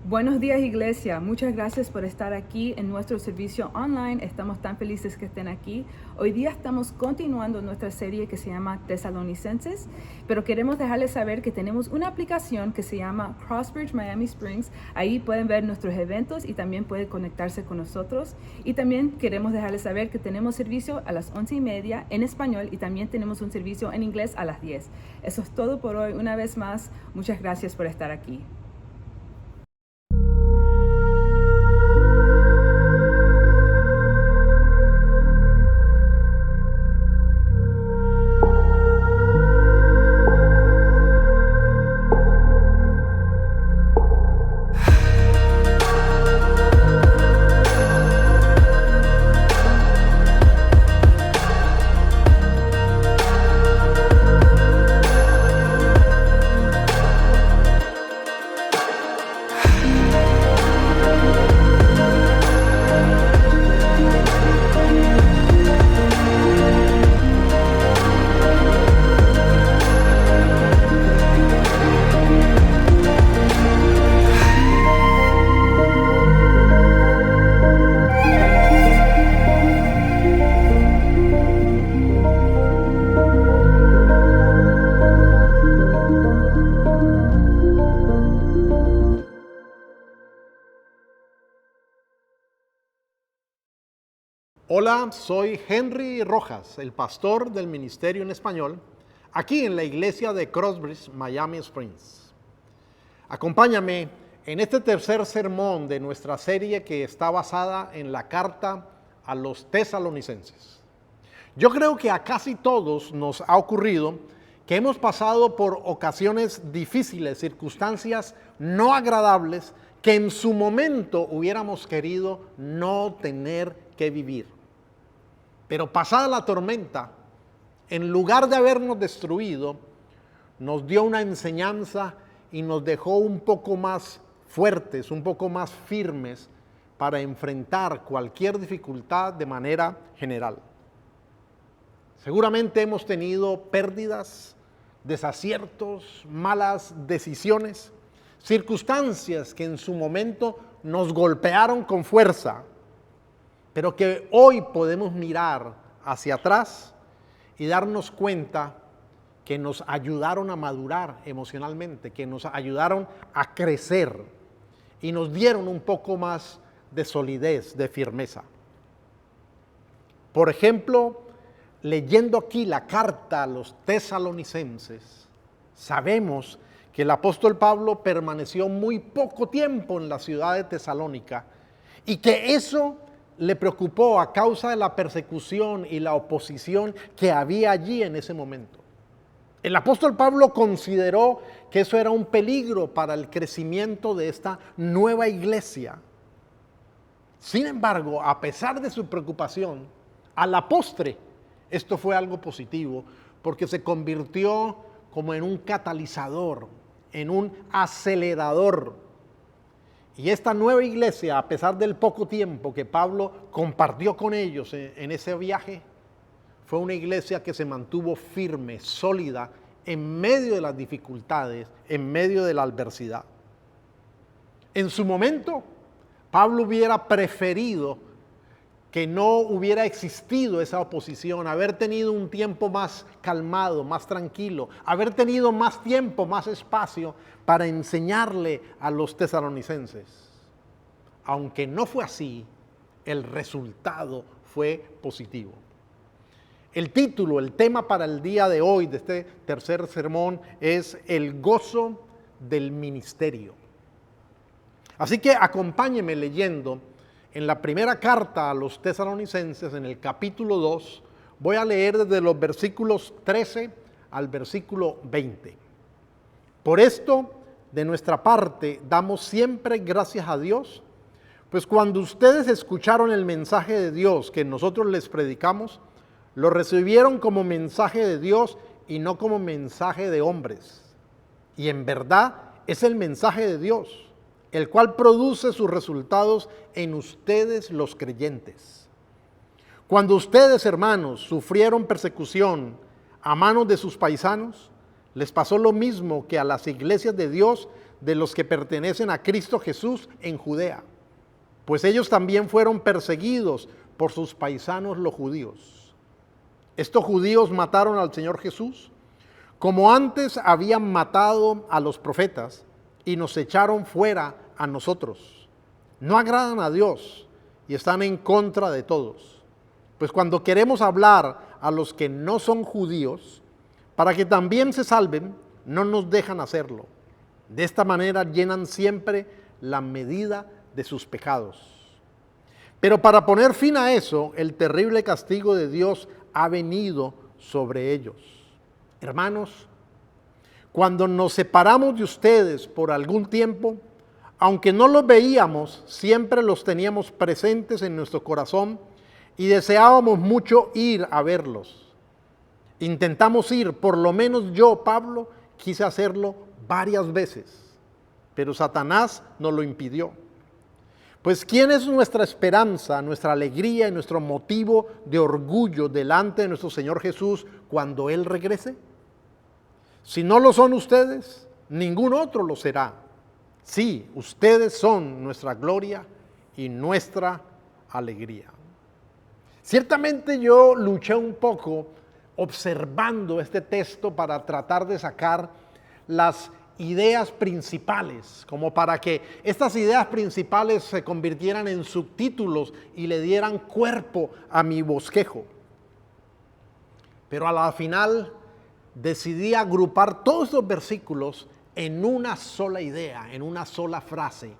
Buenos días, iglesia. Muchas gracias por estar aquí en nuestro servicio online. Estamos tan felices que estén aquí. Hoy día estamos continuando nuestra serie que se llama Tesalonicenses, pero queremos dejarles saber que tenemos una aplicación que se llama Crossbridge Miami Springs. Ahí pueden ver nuestros eventos y también pueden conectarse con nosotros. Y también queremos dejarles saber que tenemos servicio a las 11:30 en español y también tenemos un servicio en inglés a las 10. Eso es todo por hoy. Una vez más, muchas gracias por estar aquí. Hola, soy Henry Rojas, el pastor del Ministerio en Español, aquí en la iglesia de Crossbridge, Miami Springs. Acompáñame en este tercer sermón de nuestra serie que está basada en la carta a los tesalonicenses. Yo creo que a casi todos nos ha ocurrido que hemos pasado por ocasiones difíciles, circunstancias no agradables que en su momento hubiéramos querido no tener que vivir. Pero pasada la tormenta, en lugar de habernos destruido, nos dio una enseñanza y nos dejó un poco más fuertes, un poco más firmes para enfrentar cualquier dificultad de manera general. Seguramente hemos tenido pérdidas, desaciertos, malas decisiones, circunstancias que en su momento nos golpearon con fuerza, pero que hoy podemos mirar hacia atrás y darnos cuenta que nos ayudaron a madurar emocionalmente, que nos ayudaron a crecer y nos dieron un poco más de solidez, de firmeza. Por ejemplo, leyendo aquí la carta a los tesalonicenses, sabemos que el apóstol Pablo permaneció muy poco tiempo en la ciudad de Tesalónica y que eso le preocupó a causa de la persecución y la oposición que había allí en ese momento. El apóstol Pablo consideró que eso era un peligro para el crecimiento de esta nueva iglesia. Sin embargo, a pesar de su preocupación, a la postre, esto fue algo positivo, porque se convirtió como en un catalizador, en un acelerador. Y esta nueva iglesia, a pesar del poco tiempo que Pablo compartió con ellos en ese viaje, fue una iglesia que se mantuvo firme, sólida, en medio de las dificultades, en medio de la adversidad. En su momento, Pablo hubiera preferido que no hubiera existido esa oposición, haber tenido un tiempo más calmado, más tranquilo, haber tenido más tiempo, más espacio para enseñarle a los tesalonicenses. Aunque no fue así, el resultado fue positivo. El título, el tema para el día de hoy de este tercer sermón es el gozo del ministerio. Así que acompáñeme leyendo en la primera carta a los tesalonicenses, en el capítulo 2, voy a leer desde los versículos 13 al versículo 20. Por esto, de nuestra parte, damos siempre gracias a Dios, pues cuando ustedes escucharon el mensaje de Dios que nosotros les predicamos, lo recibieron como mensaje de Dios y no como mensaje de hombres. Y en verdad es el mensaje de Dios, el cual produce sus resultados en ustedes los creyentes. Cuando ustedes, hermanos, sufrieron persecución a manos de sus paisanos, les pasó lo mismo que a las iglesias de Dios de los que pertenecen a Cristo Jesús en Judea, pues ellos también fueron perseguidos por sus paisanos los judíos. Estos judíos mataron al Señor Jesús, como antes habían matado a los profetas, y nos echaron fuera a nosotros. No agradan a Dios y están en contra de todos. Pues cuando queremos hablar a los que no son judíos, para que también se salven, no nos dejan hacerlo. De esta manera llenan siempre la medida de sus pecados. Pero para poner fin a eso, el terrible castigo de Dios ha venido sobre ellos. Hermanos, cuando nos separamos de ustedes por algún tiempo, aunque no los veíamos, siempre los teníamos presentes en nuestro corazón y deseábamos mucho ir a verlos. Intentamos ir, por lo menos yo, Pablo, quise hacerlo varias veces, pero Satanás nos lo impidió. Pues ¿quién es nuestra esperanza, nuestra alegría y nuestro motivo de orgullo delante de nuestro Señor Jesús cuando Él regrese? Si no lo son ustedes, ningún otro lo será. Sí, ustedes son nuestra gloria y nuestra alegría. Ciertamente yo luché un poco observando este texto para tratar de sacar las ideas principales, como para que estas ideas principales se convirtieran en subtítulos y le dieran cuerpo a mi bosquejo. Pero a la final decidí agrupar todos estos versículos en una sola idea, en una sola frase,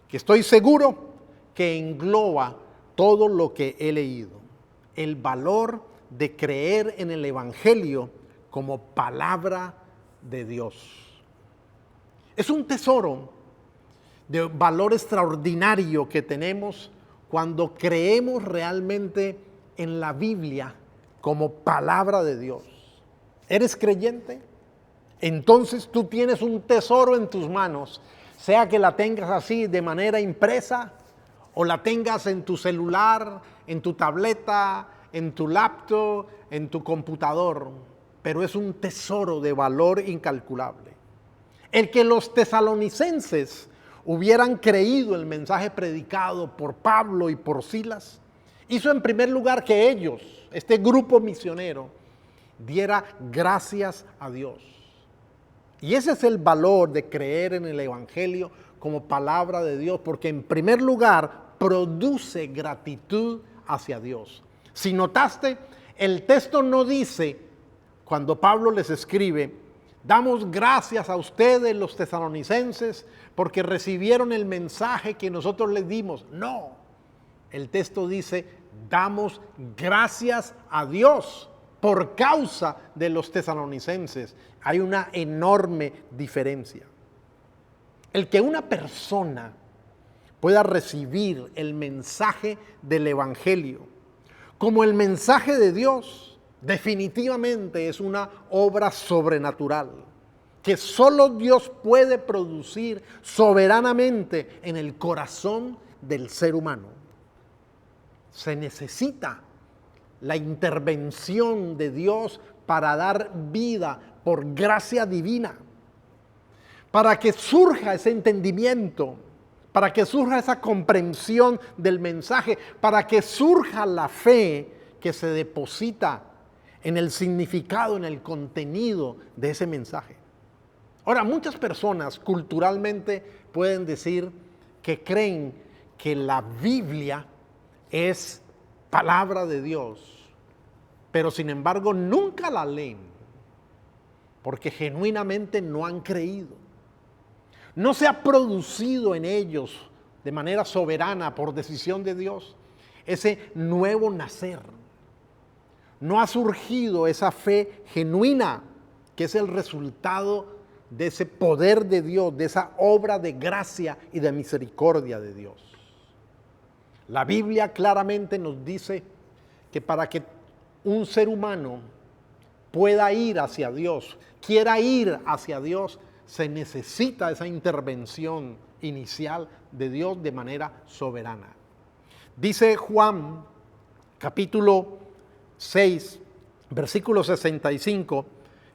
que estoy seguro que engloba todo lo que he leído. El valor de creer en el Evangelio como palabra de Dios. Es un tesoro de valor extraordinario que tenemos cuando creemos realmente en la Biblia como palabra de Dios. ¿Eres creyente? Entonces tú tienes un tesoro en tus manos, sea que la tengas así de manera impresa o la tengas en tu celular, en tu tableta, en tu laptop, en tu computador, pero es un tesoro de valor incalculable. El que los tesalonicenses hubieran creído el mensaje predicado por Pablo y por Silas, hizo en primer lugar que ellos, este grupo misionero, diera gracias a Dios. Y ese es el valor de creer en el Evangelio como palabra de Dios, porque en primer lugar produce gratitud hacia Dios. Si notaste, el texto no dice, cuando Pablo les escribe, damos gracias a ustedes los tesalonicenses porque recibieron el mensaje que nosotros les dimos. No, el texto dice, damos gracias a Dios por causa de los tesalonicenses. Hay una enorme diferencia. El que una persona pueda recibir el mensaje del Evangelio como el mensaje de Dios, definitivamente es una obra sobrenatural que solo Dios puede producir soberanamente en el corazón del ser humano. Se necesita la intervención de Dios para dar vida por gracia divina, para que surja ese entendimiento, para que surja esa comprensión del mensaje, para que surja la fe que se deposita en el significado, en el contenido de ese mensaje. Ahora, muchas personas culturalmente pueden decir que creen que la Biblia es palabra de Dios, pero sin embargo nunca la leen, porque genuinamente no han creído. No se ha producido en ellos de manera soberana, por decisión de Dios, ese nuevo nacer. No ha surgido esa fe genuina, que es el resultado de ese poder de Dios, de esa obra de gracia y de misericordia de Dios. La Biblia claramente nos dice que para que un ser humano pueda ir hacia Dios, quiera ir hacia Dios, se necesita esa intervención inicial de Dios de manera soberana. Dice Juan, capítulo 6, versículo 65,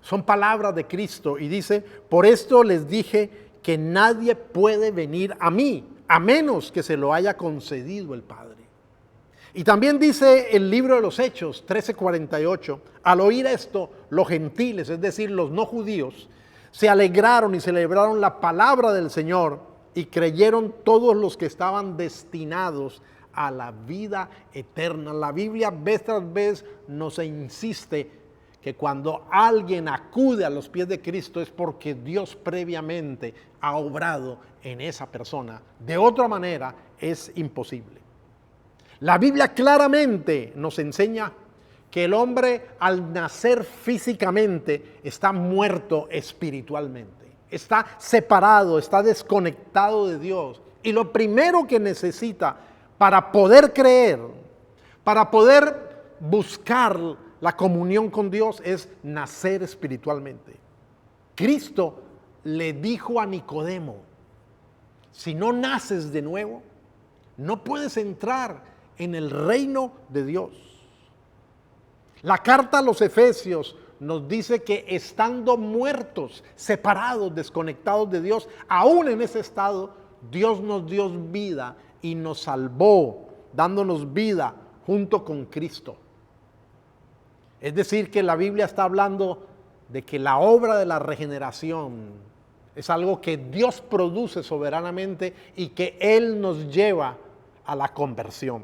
son palabras de Cristo y dice, por esto les dije que nadie puede venir a mí, a menos que se lo haya concedido el Padre. Y también dice el libro de los Hechos 13:48, al oír esto, los gentiles, es decir, los no judíos, se alegraron y celebraron la palabra del Señor y creyeron todos los que estaban destinados a la vida eterna. La Biblia vez tras vez nos insiste que cuando alguien acude a los pies de Cristo es porque Dios previamente ha obrado en esa persona. De otra manera es imposible. La Biblia claramente nos enseña que el hombre al nacer físicamente está muerto espiritualmente, está separado, está desconectado de Dios. Y lo primero que necesita para poder creer, para poder buscar la comunión con Dios es nacer espiritualmente. Cristo le dijo a Nicodemo, si no naces de nuevo, no puedes entrar en el reino de Dios. La carta a los Efesios nos dice que estando muertos, separados, desconectados de Dios, aún en ese estado, Dios nos dio vida y nos salvó, dándonos vida junto con Cristo. Es decir, que la Biblia está hablando de que la obra de la regeneración es algo que Dios produce soberanamente y que Él nos lleva a la conversión.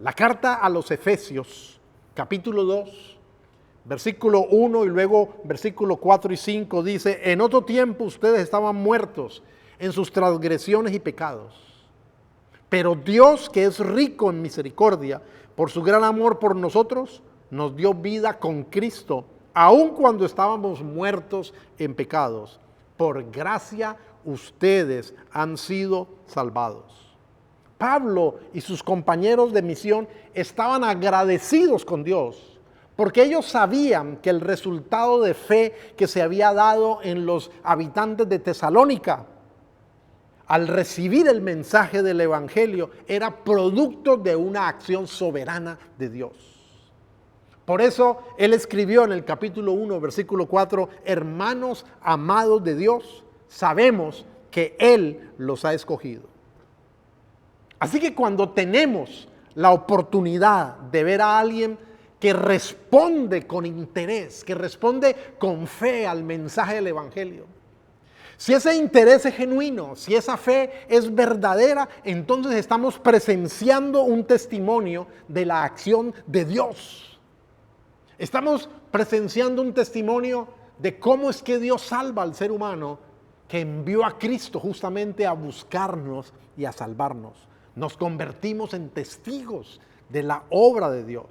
La carta a los Efesios, capítulo 2, versículo 1 y luego versículo 4 y 5 dice, en otro tiempo ustedes estaban muertos en sus transgresiones y pecados, pero Dios, que es rico en misericordia, por su gran amor por nosotros, nos dio vida con Cristo, aun cuando estábamos muertos en pecados. Por gracia ustedes han sido salvados. Pablo y sus compañeros de misión estaban agradecidos con Dios, porque ellos sabían que el resultado de fe que se había dado en los habitantes de Tesalónica, al recibir el mensaje del Evangelio, era producto de una acción soberana de Dios. Por eso él escribió en el capítulo 1, versículo 4, hermanos amados de Dios, sabemos que Él los ha escogido. Así que cuando tenemos la oportunidad de ver a alguien que responde con interés, que responde con fe al mensaje del Evangelio, si ese interés es genuino, si esa fe es verdadera, entonces estamos presenciando un testimonio de la acción de Dios. Estamos presenciando un testimonio de cómo es que Dios salva al ser humano que envió a Cristo justamente a buscarnos y a salvarnos. Nos convertimos en testigos de la obra de Dios.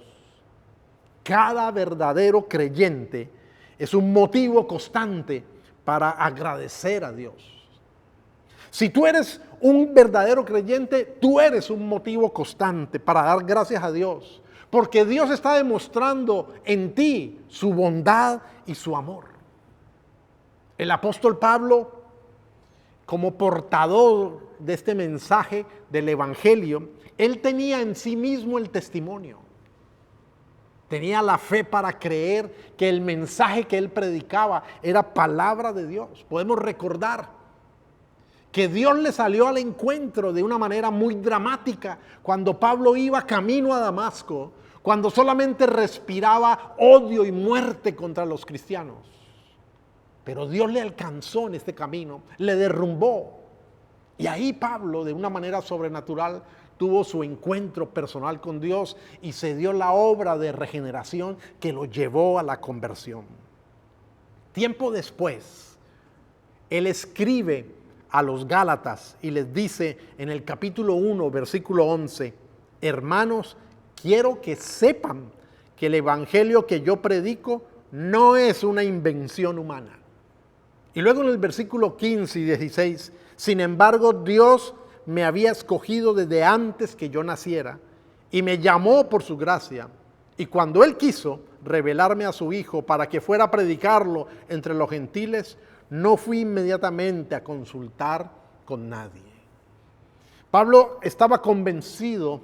Cada verdadero creyente es un motivo constante para agradecer a Dios. Si tú eres un verdadero creyente, tú eres un motivo constante para dar gracias a Dios, porque Dios está demostrando en ti su bondad y su amor. El apóstol Pablo, como portador de este mensaje del Evangelio, él tenía en sí mismo el testimonio. Tenía la fe para creer que el mensaje que él predicaba era palabra de Dios. Podemos recordar que Dios le salió al encuentro de una manera muy dramática cuando Pablo iba camino a Damasco, cuando solamente respiraba odio y muerte contra los cristianos. Pero Dios le alcanzó en este camino, le derrumbó. Y ahí Pablo, de una manera sobrenatural, tuvo su encuentro personal con Dios y se dio la obra de regeneración que lo llevó a la conversión. Tiempo después, él escribe a los Gálatas y les dice en el capítulo 1, versículo 11, hermanos, quiero que sepan que el evangelio que yo predico no es una invención humana. Y luego en el versículo 15 y 16, sin embargo, Dios me había escogido desde antes que yo naciera y me llamó por su gracia. Y cuando Él quiso revelarme a su Hijo para que fuera a predicarlo entre los gentiles, no fui inmediatamente a consultar con nadie. Pablo estaba convencido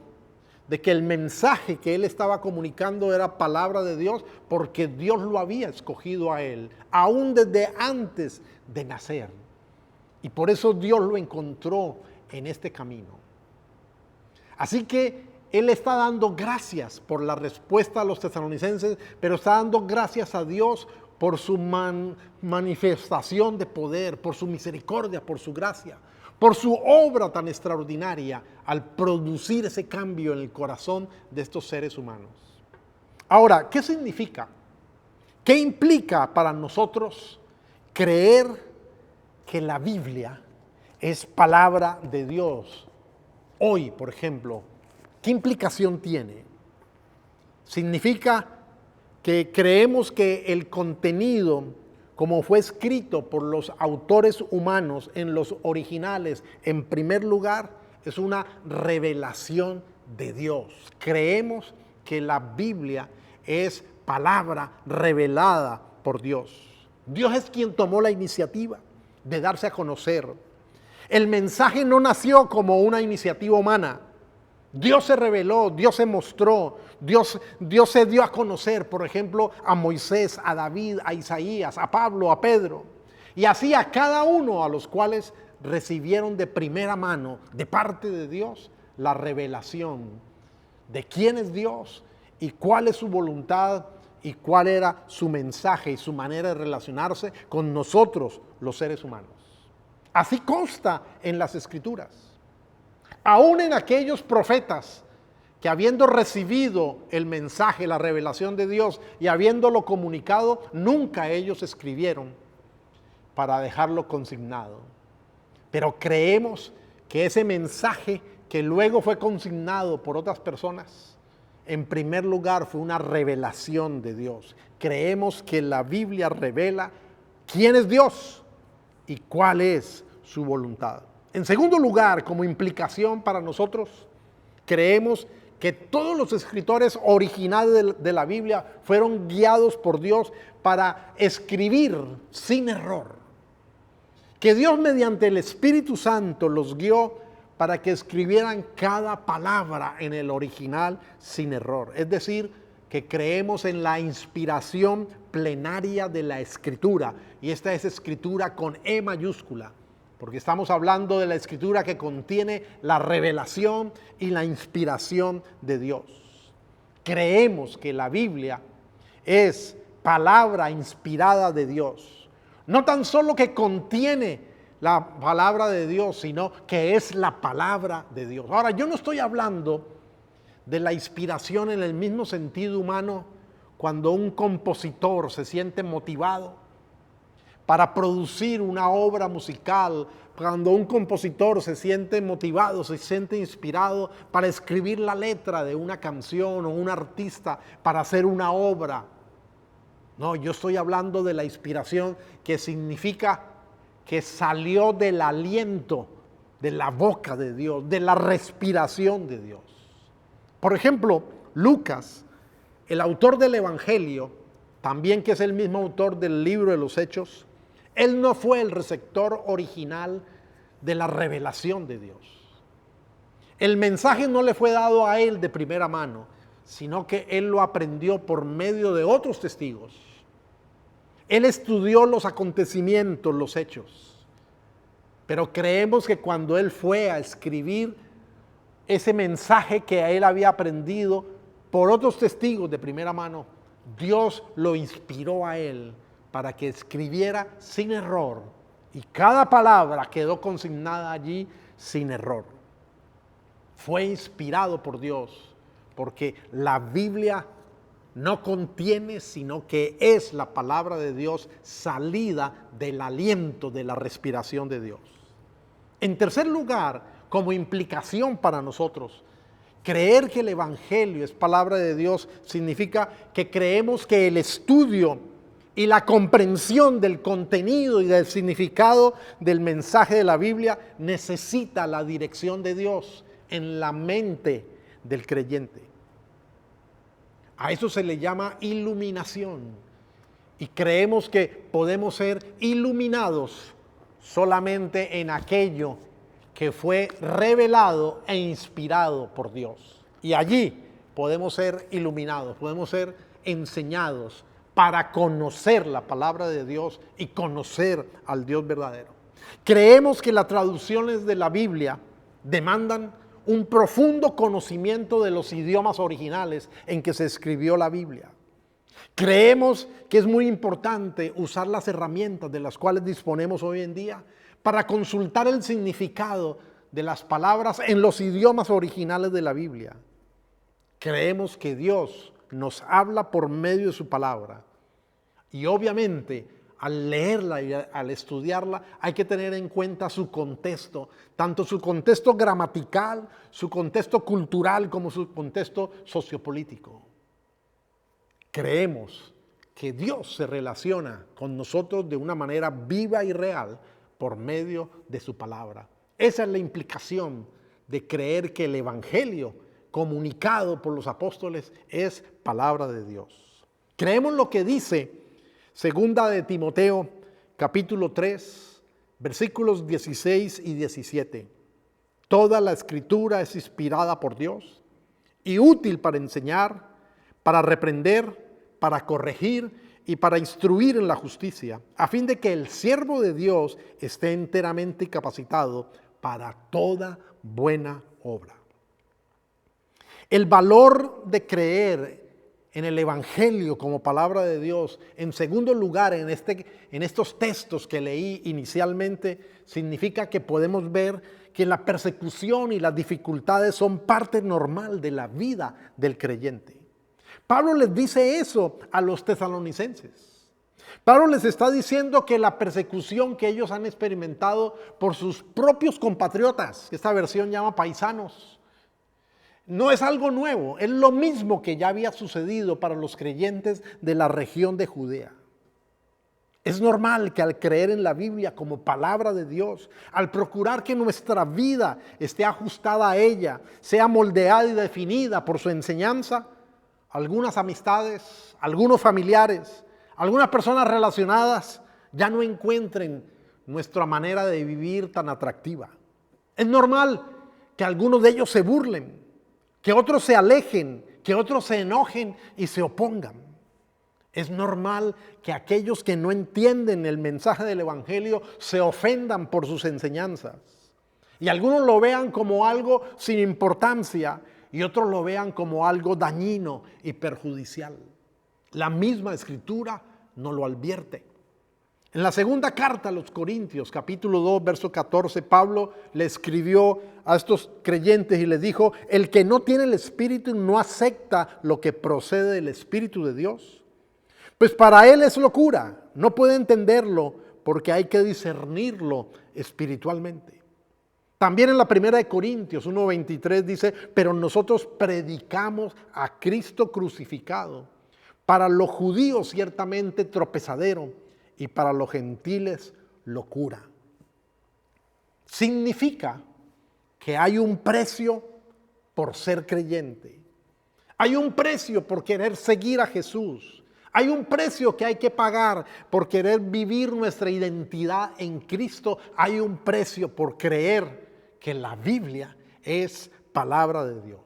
de que el mensaje que él estaba comunicando era palabra de Dios, porque Dios lo había escogido a él, aún desde antes de nacer. Y por eso Dios lo encontró en este camino. Así que Él está dando gracias por la respuesta a los tesalonicenses, pero está dando gracias a Dios por su manifestación de poder, por su misericordia, por su gracia, por su obra tan extraordinaria al producir ese cambio en el corazón de estos seres humanos. Ahora, ¿qué significa? ¿Qué implica para nosotros creer que la Biblia es palabra de Dios? Hoy, por ejemplo, ¿qué implicación tiene? Significa que creemos que el contenido, como fue escrito por los autores humanos en los originales, en primer lugar, es una revelación de Dios. Creemos que la Biblia es palabra revelada por Dios. Dios es quien tomó la iniciativa de darse a conocer. El mensaje no nació como una iniciativa humana. Dios se reveló, Dios se mostró, Dios se dio a conocer, por ejemplo, a Moisés, a David, a Isaías, a Pablo, a Pedro. Y así a cada uno a los cuales recibieron de primera mano, de parte de Dios, la revelación de quién es Dios y cuál es su voluntad y cuál era su mensaje y su manera de relacionarse con nosotros, los seres humanos. Así consta en las Escrituras. Aún en aquellos profetas que habiendo recibido el mensaje, la revelación de Dios y habiéndolo comunicado, nunca ellos escribieron para dejarlo consignado. Pero creemos que ese mensaje que luego fue consignado por otras personas, en primer lugar fue una revelación de Dios. Creemos que la Biblia revela quién es Dios y cuál es su voluntad. En segundo lugar, como implicación para nosotros, creemos que todos los escritores originales de la Biblia fueron guiados por Dios para escribir sin error. Que Dios mediante el Espíritu Santo los guió para que escribieran cada palabra en el original sin error. Es decir, que creemos en la inspiración plenaria de la Escritura. Y esta es Escritura con E mayúscula, porque estamos hablando de la Escritura que contiene la revelación y la inspiración de Dios. Creemos que la Biblia es palabra inspirada de Dios. No tan solo que contiene la palabra de Dios, sino que es la palabra de Dios. Ahora, yo no estoy hablando de la inspiración en el mismo sentido humano cuando un compositor se siente motivado para producir una obra musical, cuando un compositor se siente motivado, se siente inspirado para escribir la letra de una canción o un artista para hacer una obra. No, yo estoy hablando de la inspiración que significa que salió del aliento de la boca de Dios, de la respiración de Dios. Por ejemplo, Lucas, el autor del Evangelio, también que es el mismo autor del libro de los Hechos, él no fue el receptor original de la revelación de Dios. El mensaje no le fue dado a él de primera mano, sino que él lo aprendió por medio de otros testigos. Él estudió los acontecimientos, los hechos. Pero creemos que cuando él fue a escribir ese mensaje que él había aprendido por otros testigos de primera mano, Dios lo inspiró a él para que escribiera sin error. Y cada palabra quedó consignada allí sin error. Fue inspirado por Dios, porque la Biblia no contiene, sino que es la palabra de Dios salida del aliento de la respiración de Dios. En tercer lugar, como implicación para nosotros, creer que el Evangelio es palabra de Dios significa que creemos que el estudio y la comprensión del contenido y del significado del mensaje de la Biblia necesita la dirección de Dios en la mente del creyente. A eso se le llama iluminación. Y creemos que podemos ser iluminados solamente en aquello que fue revelado e inspirado por Dios. Y allí podemos ser iluminados, podemos ser enseñados para conocer la palabra de Dios y conocer al Dios verdadero. Creemos que las traducciones de la Biblia demandan un profundo conocimiento de los idiomas originales en que se escribió la Biblia. Creemos que es muy importante usar las herramientas de las cuales disponemos hoy en día para consultar el significado de las palabras en los idiomas originales de la Biblia. Creemos que Dios nos habla por medio de su palabra. Y obviamente, al leerla y al estudiarla, hay que tener en cuenta su contexto, tanto su contexto gramatical, su contexto cultural, como su contexto sociopolítico. Creemos que Dios se relaciona con nosotros de una manera viva y real por medio de su palabra. Esa es la implicación de creer que el Evangelio comunicado por los apóstoles es palabra de Dios. Creemos lo que dice Segunda de Timoteo, capítulo 3, versículos 16 y 17. Toda la escritura es inspirada por Dios y útil para enseñar, para reprender, para corregir y para instruir en la justicia, a fin de que el siervo de Dios esté enteramente capacitado para toda buena obra. El valor de creer en el Evangelio como palabra de Dios, en segundo lugar, en estos textos que leí inicialmente, significa que podemos ver que la persecución y las dificultades son parte normal de la vida del creyente. Pablo les dice eso a los tesalonicenses. Pablo les está diciendo que la persecución que ellos han experimentado por sus propios compatriotas, que esta versión llama paisanos, no es algo nuevo, es lo mismo que ya había sucedido para los creyentes de la región de Judea. Es normal que al creer en la Biblia como palabra de Dios, al procurar que nuestra vida esté ajustada a ella, sea moldeada y definida por su enseñanza, algunas amistades, algunos familiares, algunas personas relacionadas ya no encuentren nuestra manera de vivir tan atractiva. Es normal que algunos de ellos se burlen, que otros se alejen, que otros se enojen y se opongan. Es normal que aquellos que no entienden el mensaje del Evangelio se ofendan por sus enseñanzas. Y algunos lo vean como algo sin importancia y otros lo vean como algo dañino y perjudicial. La misma Escritura nos lo advierte. En la segunda carta a los Corintios, capítulo 2, verso 14, Pablo le escribió a estos creyentes y les dijo: el que no tiene el Espíritu no acepta lo que procede del Espíritu de Dios, pues para él es locura, no puede entenderlo porque hay que discernirlo espiritualmente. También en la primera de Corintios 1:23 dice: pero nosotros predicamos a Cristo crucificado, para los judíos ciertamente tropezadero, y para los gentiles locura. Significa que hay un precio por ser creyente. Hay un precio por querer seguir a Jesús. Hay un precio que hay que pagar por querer vivir nuestra identidad en Cristo. Hay un precio por creer que la Biblia es palabra de Dios.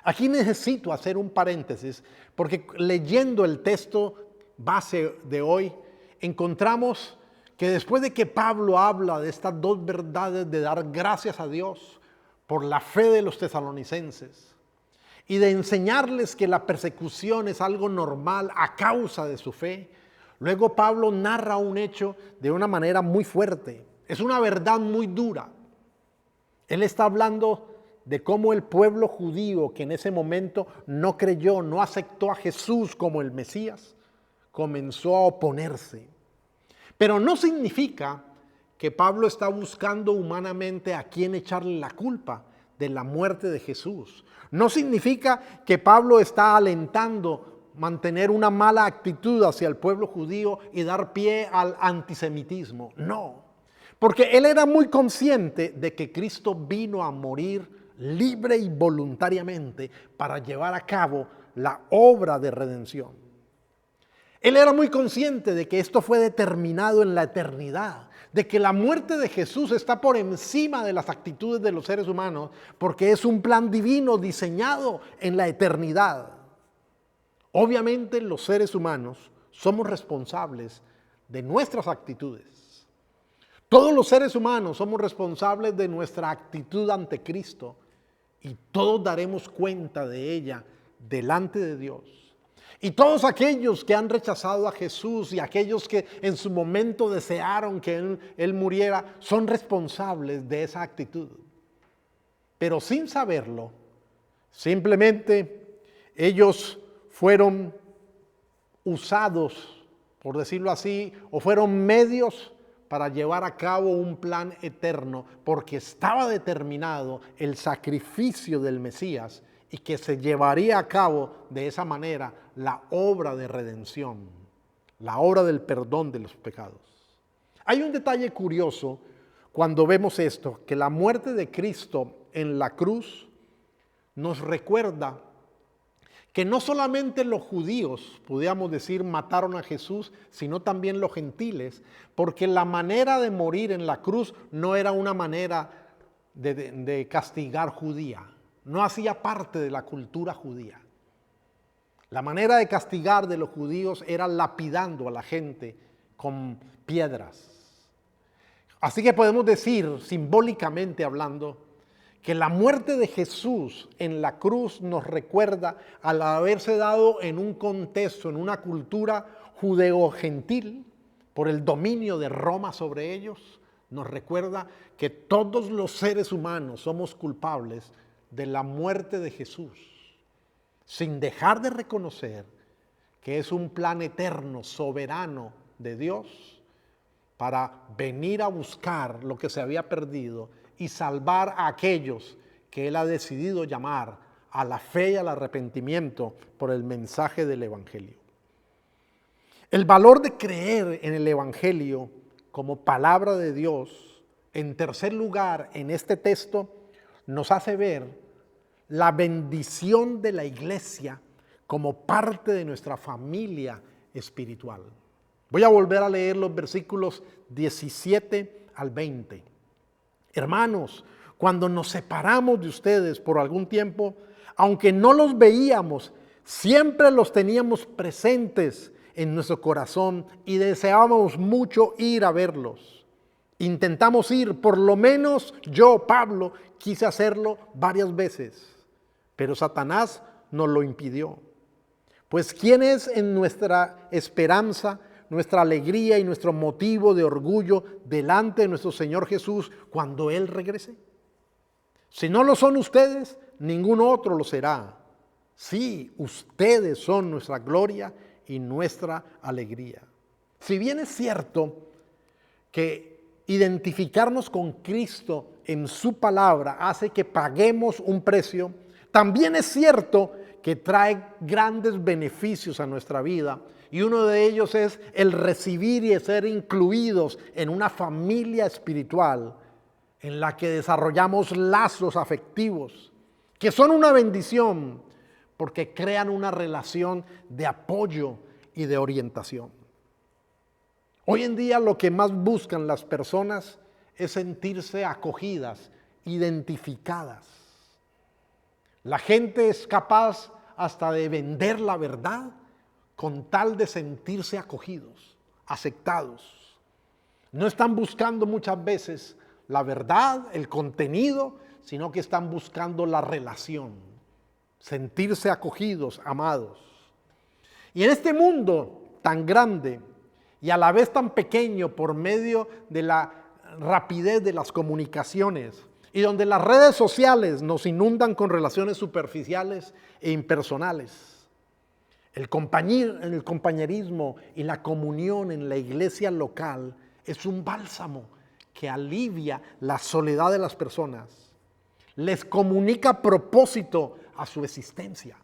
Aquí necesito hacer un paréntesis porque leyendo el texto base de hoy, encontramos que después de que Pablo habla de estas dos verdades de dar gracias a Dios por la fe de los tesalonicenses y de enseñarles que la persecución es algo normal a causa de su fe, luego Pablo narra un hecho de una manera muy fuerte. Es una verdad muy dura. Él está hablando de cómo el pueblo judío que en ese momento no creyó, no aceptó a Jesús como el Mesías, comenzó a oponerse. Pero no significa que Pablo está buscando humanamente a quién echarle la culpa de la muerte de Jesús. No significa que Pablo está alentando mantener una mala actitud hacia el pueblo judío y dar pie al antisemitismo. No, porque él era muy consciente de que Cristo vino a morir libre y voluntariamente para llevar a cabo la obra de redención. Él era muy consciente de que esto fue determinado en la eternidad, de que la muerte de Jesús está por encima de las actitudes de los seres humanos, porque es un plan divino diseñado en la eternidad. Obviamente los seres humanos somos responsables de nuestras actitudes. Todos los seres humanos somos responsables de nuestra actitud ante Cristo y todos daremos cuenta de ella delante de Dios. Y todos aquellos que han rechazado a Jesús y aquellos que en su momento desearon que Él muriera, son responsables de esa actitud. Pero sin saberlo, simplemente ellos fueron usados, por decirlo así, o fueron medios para llevar a cabo un plan eterno, porque estaba determinado el sacrificio del Mesías y que se llevaría a cabo de esa manera la obra de redención, la obra del perdón de los pecados. Hay un detalle curioso cuando vemos esto, que la muerte de Cristo en la cruz nos recuerda que no solamente los judíos, podríamos decir, mataron a Jesús, sino también los gentiles, porque la manera de morir en la cruz no era una manera de castigar judía, no hacía parte de la cultura judía. La manera de castigar de los judíos era lapidando a la gente con piedras. Así que podemos decir, simbólicamente hablando, que la muerte de Jesús en la cruz nos recuerda al haberse dado en un contexto, en una cultura judeo-gentil, por el dominio de Roma sobre ellos, nos recuerda que todos los seres humanos somos culpables de la muerte de Jesús, sin dejar de reconocer que es un plan eterno, soberano de Dios, para venir a buscar lo que se había perdido y salvar a aquellos que Él ha decidido llamar a la fe y al arrepentimiento por el mensaje del Evangelio. El valor de creer en el Evangelio como palabra de Dios, en tercer lugar, en este texto, nos hace ver la bendición de la iglesia como parte de nuestra familia espiritual. Voy a volver a leer los versículos 17 al 20. Hermanos, cuando nos separamos de ustedes por algún tiempo, aunque no los veíamos, siempre los teníamos presentes en nuestro corazón y deseábamos mucho ir a verlos. Intentamos ir, por lo menos yo, Pablo, quise hacerlo varias veces, pero Satanás nos lo impidió. Pues ¿quién es en nuestra esperanza, nuestra alegría y nuestro motivo de orgullo delante de nuestro Señor Jesús cuando Él regrese? Si no lo son ustedes, ningún otro lo será. Sí, ustedes son nuestra gloria y nuestra alegría. Si bien es cierto que identificarnos con Cristo en su palabra hace que paguemos un precio, también es cierto que trae grandes beneficios a nuestra vida. Y uno de ellos es el recibir y ser incluidos en una familia espiritual en la que desarrollamos lazos afectivos que son una bendición porque crean una relación de apoyo y de orientación. Hoy en día lo que más buscan las personas es sentirse acogidas, identificadas. La gente es capaz hasta de vender la verdad con tal de sentirse acogidos, aceptados. No están buscando muchas veces la verdad, el contenido, sino que están buscando la relación, sentirse acogidos, amados. Y en este mundo tan grande y a la vez tan pequeño por medio de la rapidez de las comunicaciones y donde las redes sociales nos inundan con relaciones superficiales e impersonales, el compañerismo y la comunión en la iglesia local es un bálsamo que alivia la soledad de las personas, les comunica propósito a su existencia.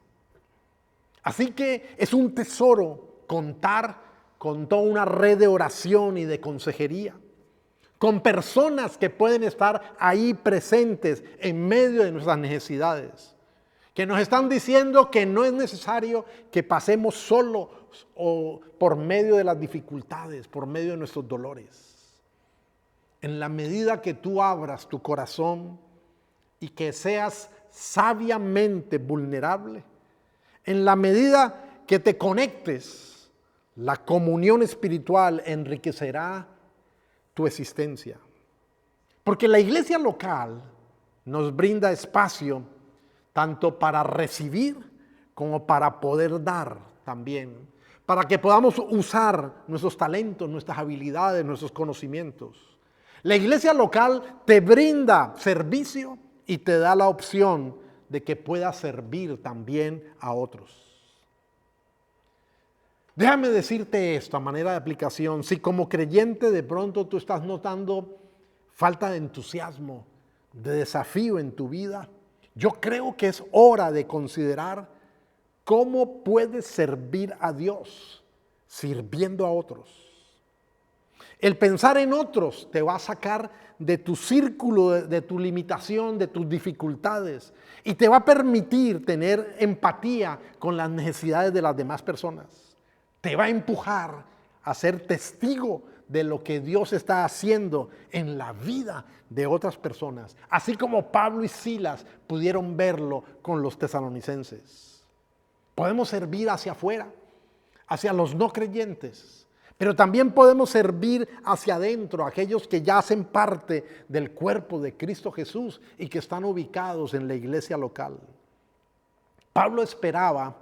Así que es un tesoro contar con toda una red de oración y de consejería, con personas que pueden estar ahí presentes en medio de nuestras necesidades, que nos están diciendo que no es necesario que pasemos solos o por medio de las dificultades, por medio de nuestros dolores. En la medida que tú abras tu corazón y que seas sabiamente vulnerable, en la medida que te conectes, la comunión espiritual enriquecerá tu existencia. Porque la iglesia local nos brinda espacio tanto para recibir como para poder dar también, para que podamos usar nuestros talentos, nuestras habilidades, nuestros conocimientos. La iglesia local te brinda servicio y te da la opción de que puedas servir también a otros. Déjame decirte esto a manera de aplicación. Si como creyente de pronto tú estás notando falta de entusiasmo, de desafío en tu vida, yo creo que es hora de considerar cómo puedes servir a Dios sirviendo a otros. El pensar en otros te va a sacar de tu círculo, de tu limitación, de tus dificultades, y te va a permitir tener empatía con las necesidades de las demás personas. Te va a empujar a ser testigo de lo que Dios está haciendo en la vida de otras personas, así como Pablo y Silas pudieron verlo con los tesalonicenses. Podemos servir hacia afuera, hacia los no creyentes, pero también podemos servir hacia adentro, aquellos que ya hacen parte del cuerpo de Cristo Jesús y que están ubicados en la iglesia local. Pablo esperaba,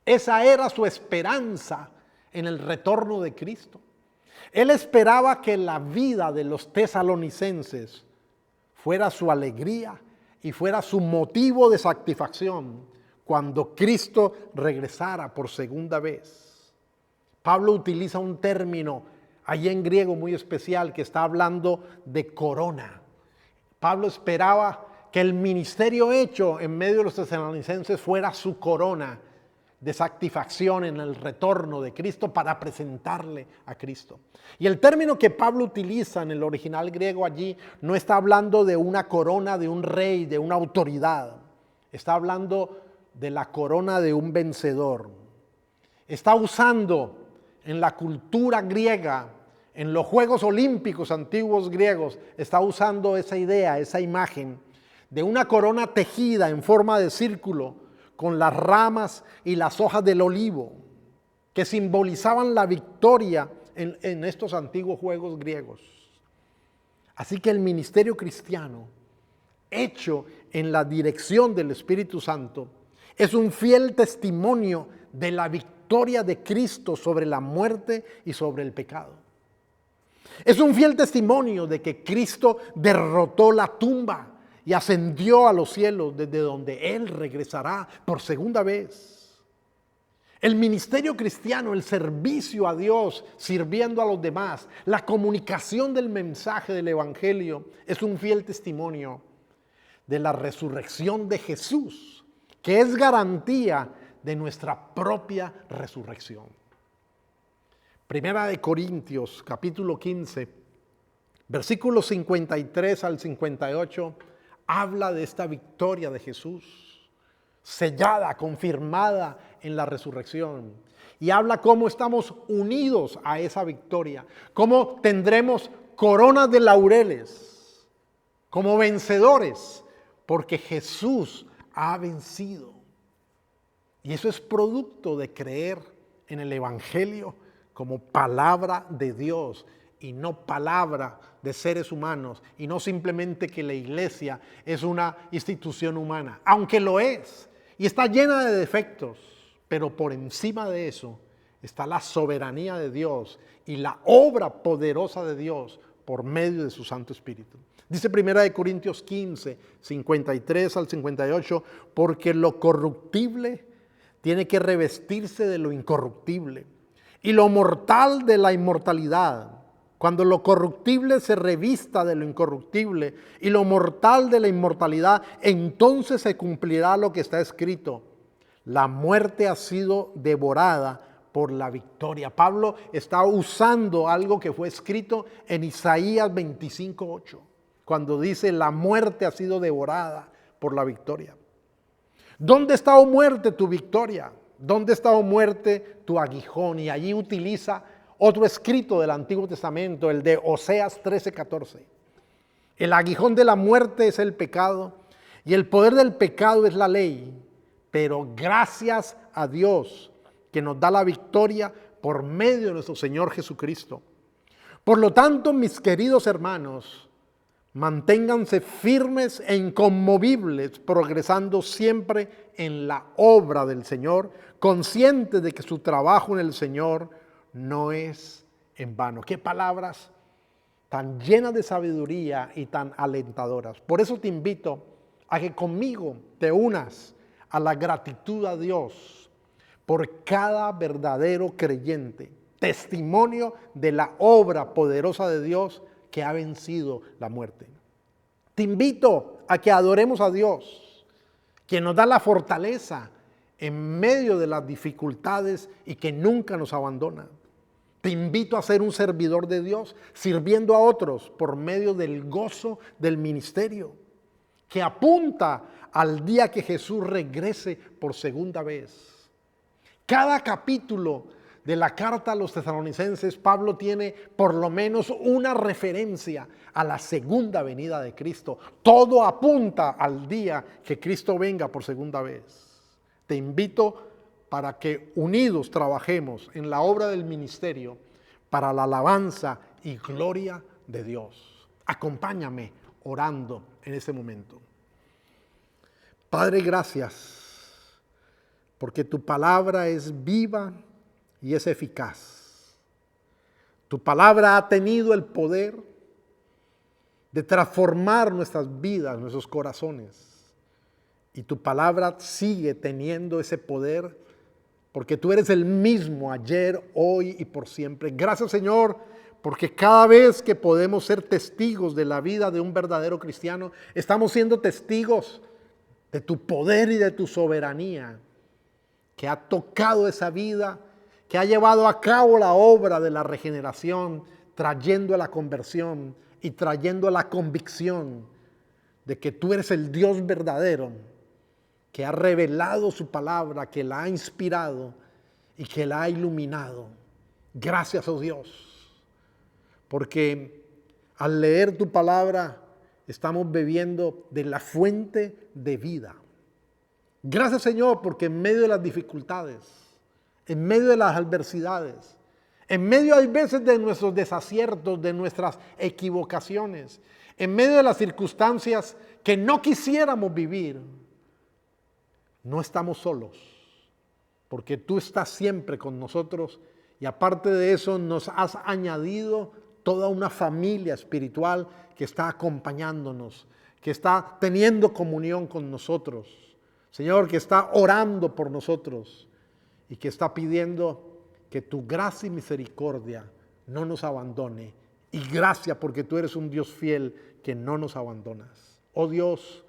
esa era su esperanza en el retorno de Cristo. Él esperaba que la vida de los tesalonicenses fuera su alegría y fuera su motivo de satisfacción cuando Cristo regresara por segunda vez. Pablo utiliza un término allí en griego muy especial que está hablando de corona. Pablo esperaba que el ministerio hecho en medio de los tesalonicenses fuera su corona de satisfacción en el retorno de Cristo para presentarle a Cristo. Y el término que Pablo utiliza en el original griego allí no está hablando de una corona de un rey, de una autoridad. Está hablando de la corona de un vencedor. Está usando en la cultura griega, en los Juegos Olímpicos antiguos griegos, está usando esa idea, esa imagen de una corona tejida en forma de círculo con las ramas y las hojas del olivo, que simbolizaban la victoria en estos antiguos juegos griegos. Así que el ministerio cristiano, hecho en la dirección del Espíritu Santo, es un fiel testimonio de la victoria de Cristo sobre la muerte y sobre el pecado. Es un fiel testimonio de que Cristo derrotó la tumba y ascendió a los cielos, desde donde Él regresará por segunda vez. El ministerio cristiano, el servicio a Dios, sirviendo a los demás, la comunicación del mensaje del Evangelio, es un fiel testimonio de la resurrección de Jesús, que es garantía de nuestra propia resurrección. Primera de Corintios, capítulo 15, versículos 53 al 58, habla de esta victoria de Jesús, sellada, confirmada en la resurrección. Y habla cómo estamos unidos a esa victoria, cómo tendremos coronas de laureles, como vencedores, porque Jesús ha vencido. Y eso es producto de creer en el Evangelio como palabra de Dios y no palabra de seres humanos, y no simplemente que la iglesia es una institución humana, aunque lo es y está llena de defectos, pero por encima de eso está la soberanía de Dios y la obra poderosa de Dios por medio de su Santo Espíritu. Dice 1 Corintios 15, 53 al 58, porque lo corruptible tiene que revestirse de lo incorruptible y lo mortal de la inmortalidad. Cuando lo corruptible se revista de lo incorruptible y lo mortal de la inmortalidad, entonces se cumplirá lo que está escrito: la muerte ha sido devorada por la victoria. Pablo está usando algo que fue escrito en Isaías 25:8, cuando dice: la muerte ha sido devorada por la victoria. ¿Dónde está, oh muerte, tu victoria? ¿Dónde está, oh muerte, tu aguijón? Y allí utiliza otro escrito del Antiguo Testamento, el de Oseas 13:14. El aguijón de la muerte es el pecado y el poder del pecado es la ley, pero gracias a Dios que nos da la victoria por medio de nuestro Señor Jesucristo. Por lo tanto, mis queridos hermanos, manténganse firmes e inconmovibles, progresando siempre en la obra del Señor, conscientes de que su trabajo en el Señor no es en vano. Qué palabras tan llenas de sabiduría y tan alentadoras. Por eso te invito a que conmigo te unas a la gratitud a Dios por cada verdadero creyente, testimonio de la obra poderosa de Dios que ha vencido la muerte. Te invito a que adoremos a Dios, quien nos da la fortaleza en medio de las dificultades y que nunca nos abandona. Te invito a ser un servidor de Dios, sirviendo a otros por medio del gozo del ministerio, que apunta al día que Jesús regrese por segunda vez. Cada capítulo de la carta a los tesalonicenses, Pablo tiene por lo menos una referencia a la segunda venida de Cristo. Todo apunta al día que Cristo venga por segunda vez. Te invito para que unidos trabajemos en la obra del ministerio para la alabanza y gloria de Dios. Acompáñame orando en este momento. Padre, gracias, porque tu palabra es viva y es eficaz. Tu palabra ha tenido el poder de transformar nuestras vidas, nuestros corazones. Y tu palabra sigue teniendo ese poder porque tú eres el mismo ayer, hoy y por siempre. Gracias, Señor, porque cada vez que podemos ser testigos de la vida de un verdadero cristiano, estamos siendo testigos de tu poder y de tu soberanía, que ha tocado esa vida, que ha llevado a cabo la obra de la regeneración, trayendo a la conversión y trayendo a la convicción de que tú eres el Dios verdadero, que ha revelado su palabra, que la ha inspirado y que la ha iluminado. Gracias, oh Dios, porque al leer tu palabra estamos bebiendo de la fuente de vida. Gracias, Señor, porque en medio de las dificultades, en medio de las adversidades, en medio hay veces de nuestros desaciertos, de nuestras equivocaciones, en medio de las circunstancias que no quisiéramos vivir, no estamos solos, porque tú estás siempre con nosotros y aparte de eso nos has añadido toda una familia espiritual que está acompañándonos, que está teniendo comunión con nosotros. Señor, que está orando por nosotros y que está pidiendo que tu gracia y misericordia no nos abandone. Y gracias porque tú eres un Dios fiel que no nos abandonas. Oh Dios,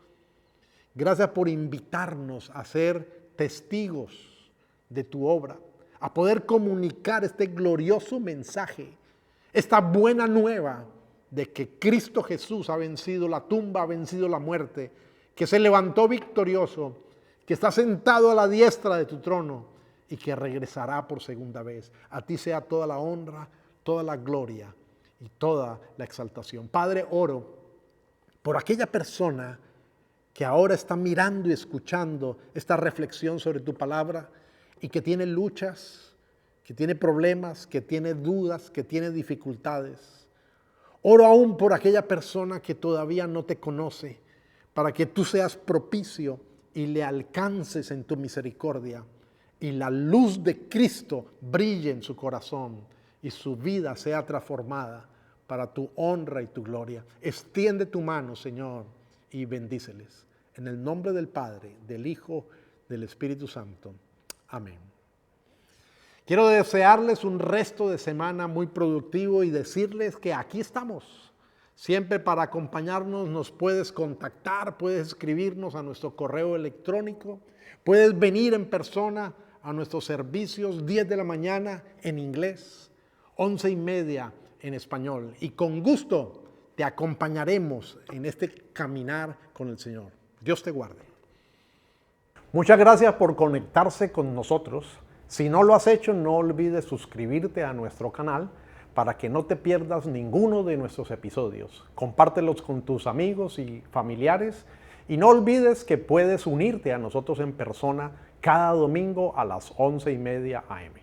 gracias por invitarnos a ser testigos de tu obra, a poder comunicar este glorioso mensaje, esta buena nueva de que Cristo Jesús ha vencido la tumba, ha vencido la muerte, que se levantó victorioso, que está sentado a la diestra de tu trono y que regresará por segunda vez. A ti sea toda la honra, toda la gloria y toda la exaltación. Padre, oro por aquella persona que ahora está mirando y escuchando esta reflexión sobre tu palabra y que tiene luchas, que tiene problemas, que tiene dudas, que tiene dificultades. Oro aún por aquella persona que todavía no te conoce, para que tú seas propicio y le alcances en tu misericordia y la luz de Cristo brille en su corazón y su vida sea transformada para tu honra y tu gloria. Extiende tu mano, Señor, y bendíceles. En el nombre del Padre, del Hijo, del Espíritu Santo. Amén. Quiero desearles un resto de semana muy productivo y decirles que aquí estamos. Siempre para acompañarnos nos puedes contactar, puedes escribirnos a nuestro correo electrónico, puedes venir en persona a nuestros servicios 10 de la mañana en inglés, 11:30 en español. Y con gusto te acompañaremos en este caminar con el Señor. Dios te guarde. Muchas gracias por conectarse con nosotros. Si no lo has hecho, no olvides suscribirte a nuestro canal para que no te pierdas ninguno de nuestros episodios. Compártelos con tus amigos y familiares y no olvides que puedes unirte a nosotros en persona cada domingo a las 11:30 a.m.